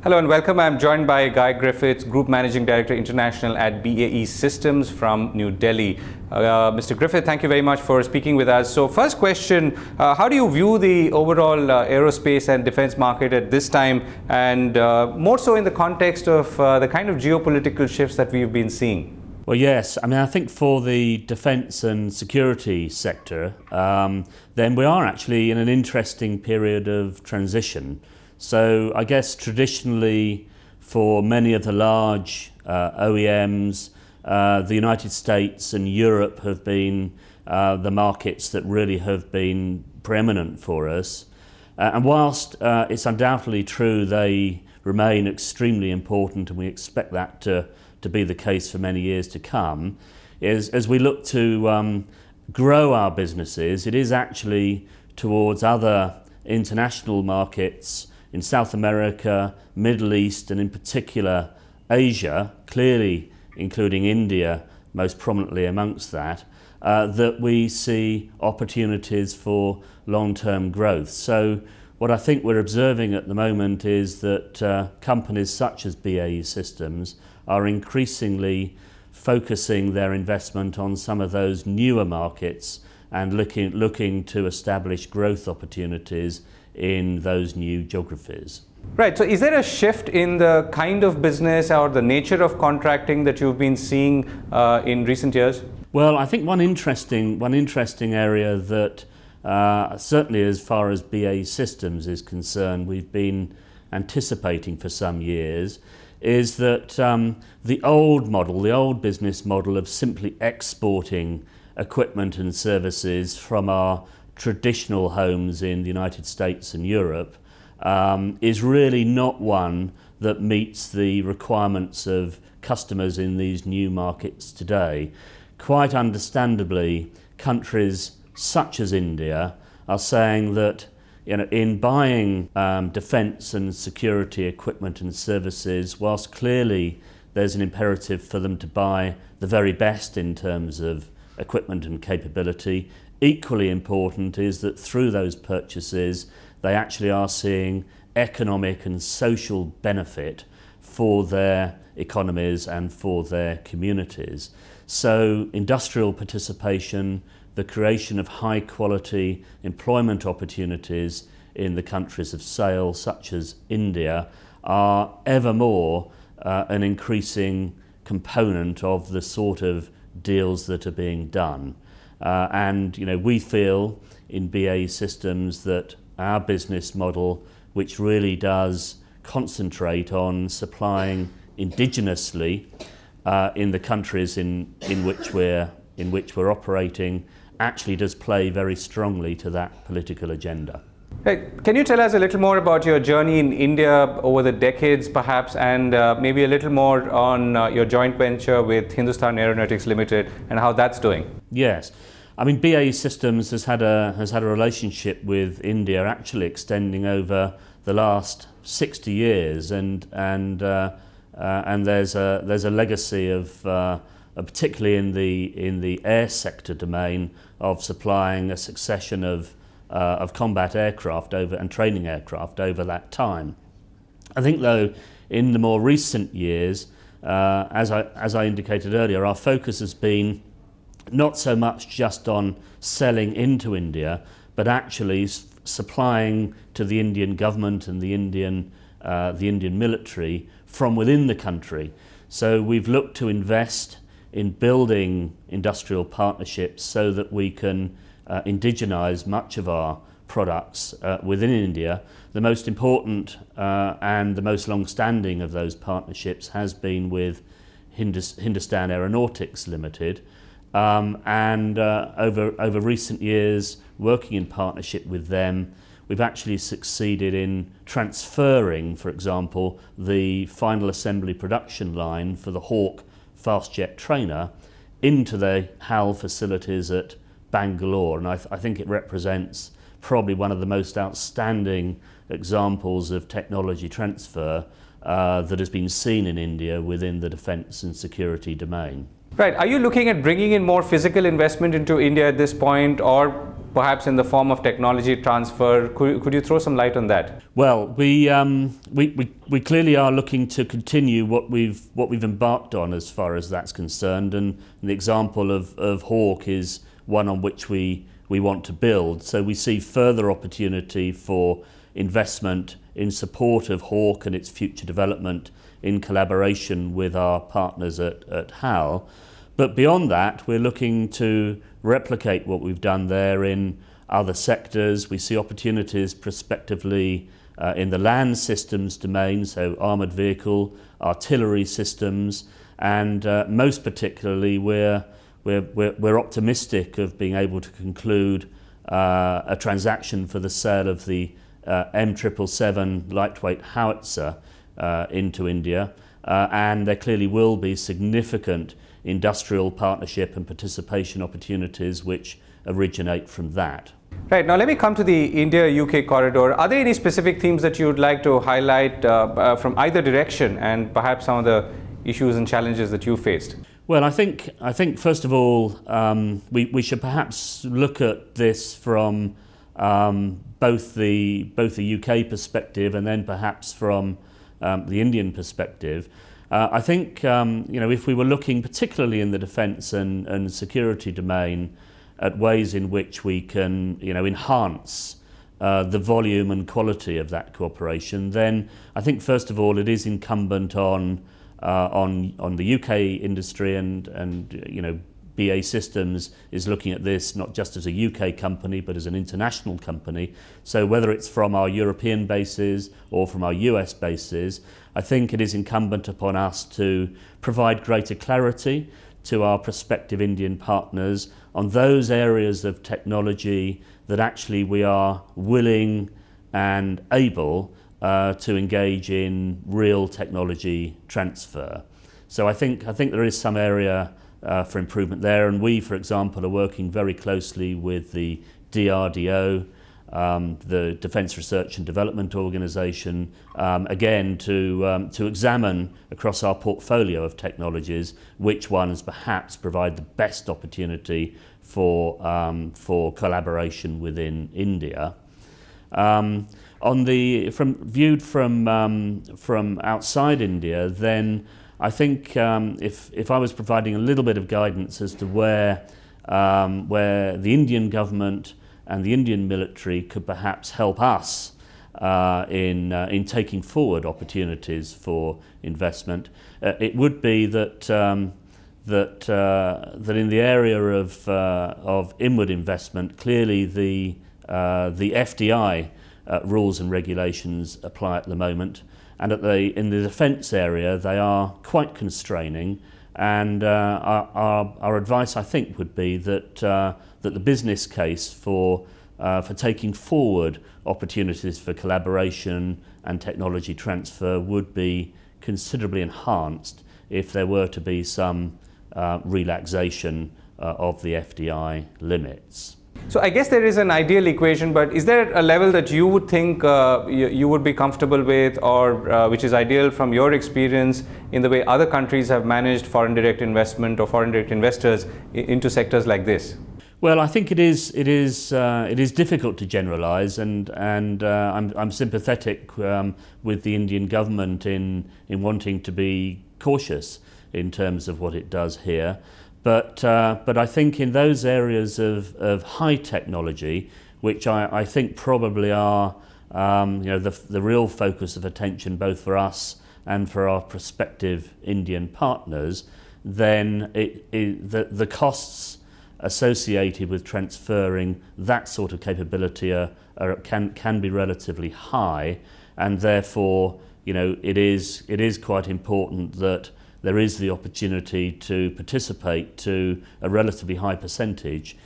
Hello and welcome. I'm joined by Guy Griffiths, Group Managing Director International at BAE Systems from New Delhi. Mr. Griffith, thank you very much for speaking with us. So first question, how do you view the overall aerospace and defense market at this time, and more so in the context of the kind of geopolitical shifts that we've been seeing? Well, yes. I think for the defence and security sector, then we are actually in an interesting period of transition. So I guess traditionally for many of the large OEMs, the United States and Europe have been the markets that really have been preeminent for us. And whilst it's undoubtedly true they remain extremely important, and we expect that to be the case for many years to come, as we look to grow our businesses, it is actually towards other international markets in South America, Middle East, and in particular Asia, clearly including India most prominently amongst that, that we see opportunities for long-term growth. So what I think we're observing at the moment is that companies such as BAE Systems are increasingly focusing their investment on some of those newer markets and looking to establish growth opportunities in those new geographies. Right, so is there a shift in the kind of business or the nature of contracting that you've been seeing in recent years? Well, I think one interesting area that certainly as far as BAE Systems is concerned, we've been anticipating for some years, is that the old business model of simply exporting equipment and services from our traditional homes in the United States and Europe is really not one that meets the requirements of customers in these new markets today. Quite understandably, countries such as India are saying that in buying defence and security equipment and services, whilst clearly there's an imperative for them to buy the very best in terms of equipment and capability, equally important is that through those purchases they actually are seeing economic and social benefit for their economies and for their communities. So industrial participation, the creation of high quality employment opportunities in the countries of sale such as India are ever more an increasing component of the sort of deals that are being done. And we feel in BAE Systems that our business model, which really does concentrate on supplying indigenously in the countries in which we're operating, actually does play very strongly to that political agenda. Hey, can you tell us a little more about your journey in India over the decades perhaps, and maybe a little more on your joint venture with Hindustan Aeronautics Limited and how that's doing? Yes. BAE Systems has had a relationship with India actually extending over the last 60 years, and there's a legacy of particularly in the air sector domain of supplying a succession of combat aircraft and training aircraft over that time. I think though in the more recent years, as I indicated earlier, our focus has been not so much just on selling into India, but actually supplying to the Indian government and the Indian military from within the country. So we've looked to invest in building industrial partnerships so that we can indigenize much of our products within India. The most important and the most long-standing of those partnerships has been with Hindustan Aeronautics Limited. And over recent years, working in partnership with them, we've actually succeeded in transferring, for example, the final assembly production line for the Hawk fast jet trainer into the HAL facilities at Bangalore. And I think it represents probably one of the most outstanding examples of technology transfer that has been seen in India within the defence and security domain. Right. Are you looking at bringing in more physical investment into India at this point, or perhaps in the form of technology transfer. Could you throw some light on that? Well, we clearly are looking to continue what we've embarked on as far as that's concerned, and the example of Hawk is one on which we want to build. So we see further opportunity for investment in support of Hawk and its future development in collaboration with our partners at HAL. But beyond that, we're looking to replicate what we've done there in other sectors. We see opportunities prospectively in the land systems domain, so armoured vehicle, artillery systems, and most particularly we're optimistic of being able to conclude a transaction for the sale of the M777 lightweight howitzer into India, and there clearly will be significant industrial partnership and participation opportunities which originate from that. Right, now let me come to the India-UK corridor. Are there any specific themes that you would like to highlight from either direction, and perhaps some of the issues and challenges that you faced? Well, I think first of all we should perhaps look at this from both the UK perspective and then perhaps from the Indian perspective. I think if we were looking particularly in the defence and security domain at ways in which we can enhance the volume and quality of that cooperation, then I think first of all it is incumbent on the UK industry and BAE Systems is looking at this not just as a UK company but as an international company. So whether it's from our European bases or from our US bases, I think it is incumbent upon us to provide greater clarity to our prospective Indian partners on those areas of technology that actually we are willing and able to engage in real technology transfer. So I think there is some area for improvement there, and we, for example, are working very closely with the DRDO, the Defence Research and Development Organisation, again to examine across our portfolio of technologies which ones perhaps provide the best opportunity for collaboration within India. Viewed from outside India, then I think if I was providing a little bit of guidance as to where the Indian government and the Indian military could perhaps help us in taking forward opportunities for investment, it would be that in the area of inward investment, clearly the FDI rules and regulations apply at the moment. And in the defence area, they are quite constraining. And our advice, I think, would be that the business case for taking forward opportunities for collaboration and technology transfer would be considerably enhanced if there were to be some relaxation of the FDI limits. So I guess there is an ideal equation, but is there a level that you would think you would be comfortable with, or which is ideal from your experience in the way other countries have managed foreign direct investment or foreign direct investors into sectors like this? Well, I think it is difficult to generalise, and I'm sympathetic with the Indian government in wanting to be cautious in terms of what it does here. But I think in those areas of high technology, which I think probably are the real focus of attention both for us and for our prospective Indian partners, then the costs associated with transferring that sort of capability can be relatively high, and therefore it is quite important that there is the opportunity to participate to a relatively high percentage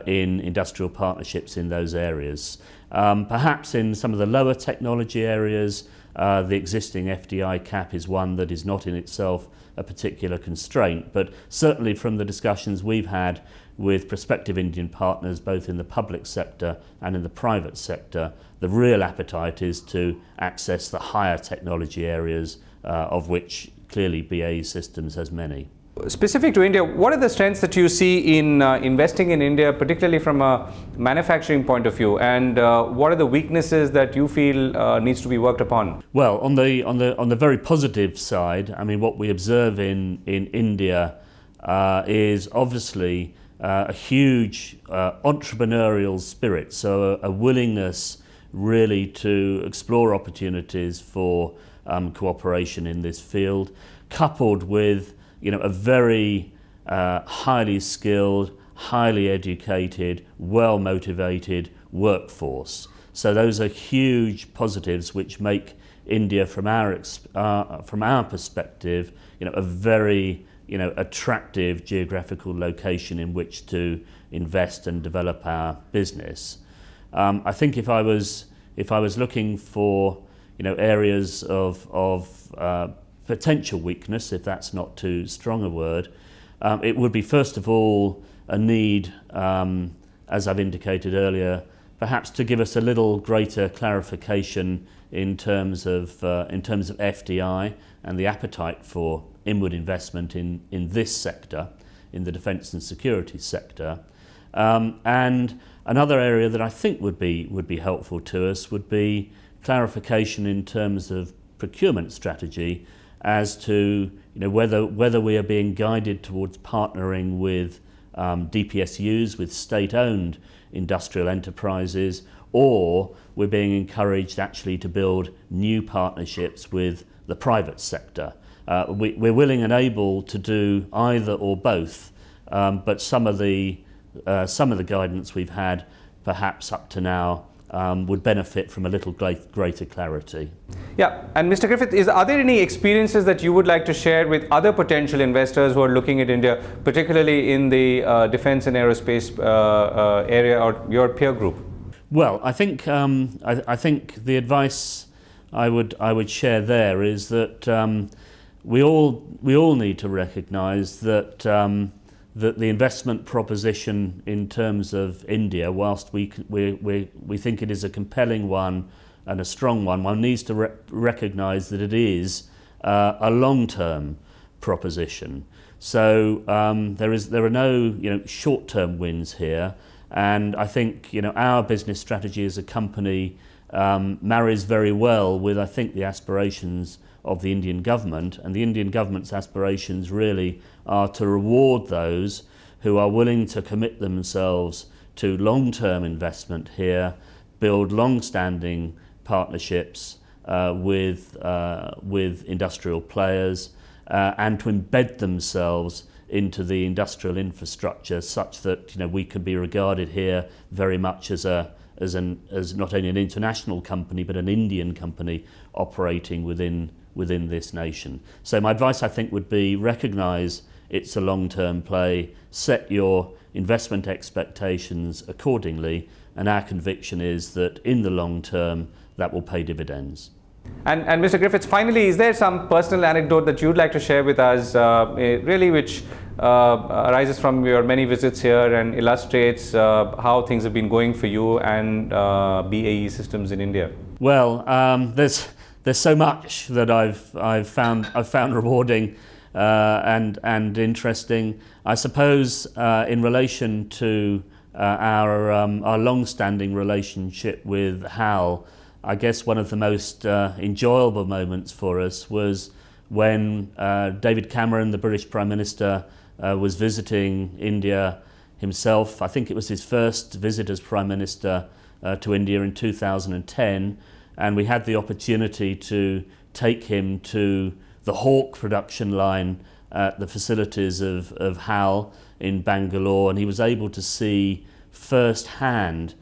in industrial partnerships in those areas. Perhaps in some of the lower technology areas, the existing FDI cap is one that is not in itself a particular constraint, but certainly from the discussions we've had with prospective Indian partners, both in the public sector and in the private sector, the real appetite is to access the higher technology areas, of which clearly BAE Systems has many. Specific to India, what are the strengths that you see in investing in India, particularly from a manufacturing point of view, and what are the weaknesses that you feel needs to be worked upon? Well, on the very positive side, I mean, what we observe in India is obviously a huge entrepreneurial spirit, so a willingness really to explore opportunities for cooperation in this field, coupled with a very highly skilled, highly educated, well-motivated workforce. So those are huge positives which make India, from our perspective, a very attractive geographical location in which to invest and develop our business. I think if I was looking for areas of potential weakness, if that's not too strong a word, it would be first of all a need, as I've indicated earlier, perhaps to give us a little greater clarification in terms of FDI and the appetite for inward investment in this sector, in the defence and security sector. And another area that I think would be helpful to us would be clarification in terms of procurement strategy as to whether we are being guided towards partnering with DPSUs, with state-owned industrial enterprises, or we're being encouraged actually to build new partnerships with the private sector. We're willing and able to do either or both, but some of the guidance we've had, perhaps up to now, would benefit from a little greater clarity. Yeah, and Mr. Griffith, are there any experiences that you would like to share with other potential investors who are looking at India, particularly in the defence and aerospace area, or your peer group? Well, I think the advice I would share there is that we all need to recognise that that the investment proposition in terms of India, whilst we think it is a compelling one and a strong one needs to recognise that it is a long-term proposition. So there are no short-term wins here, and I think our business strategy as a company marries very well with, I think, the aspirations of the Indian government, and the Indian government's aspirations really are to reward those who are willing to commit themselves to long-term investment here, build long-standing partnerships with industrial players, and to embed themselves into the industrial infrastructure such that we can be regarded here very much as not only an international company but an Indian company operating within this nation. So my advice, I think, would be recognise it's a long-term play, set your investment expectations accordingly, and our conviction is that in the long term that will pay dividends. And Mr. Griffiths, finally, is there some personal anecdote that you'd like to share with us, really which arises from your many visits here and illustrates how things have been going for you and BAE Systems in India? Well, there's so much that I've found rewarding and interesting. I suppose in relation to our long-standing relationship with HAL, I guess one of the most enjoyable moments for us was when David Cameron, the British Prime Minister, was visiting India himself. I think it was his first visit as Prime Minister to India in 2010, and we had the opportunity to take him to the Hawk production line at the facilities of HAL in Bangalore, and he was able to see firsthand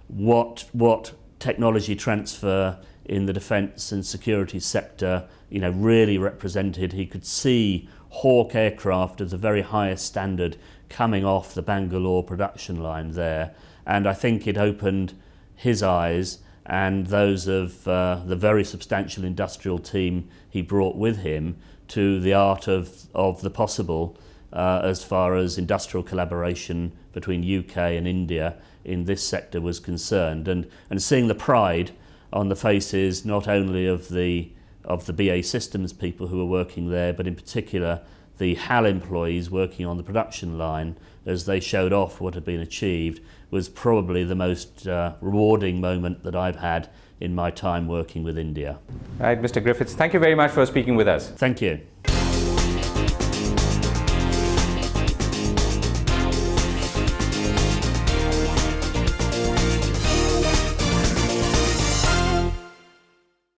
what technology transfer in the defence and security sector really represented. He could see Hawk aircraft of the very highest standard coming off the Bangalore production line there, and I think it opened his eyes and those of the very substantial industrial team he brought with him to the art of the possible as far as industrial collaboration between UK and India in this sector was concerned, and seeing the pride on the faces not only of the BAE Systems people who were working there, but in particular the HAL employees working on the production line, as they showed off what had been achieved, was probably the most rewarding moment that I've had in my time working with India. Right, Mr. Griffiths, thank you very much for speaking with us. Thank you.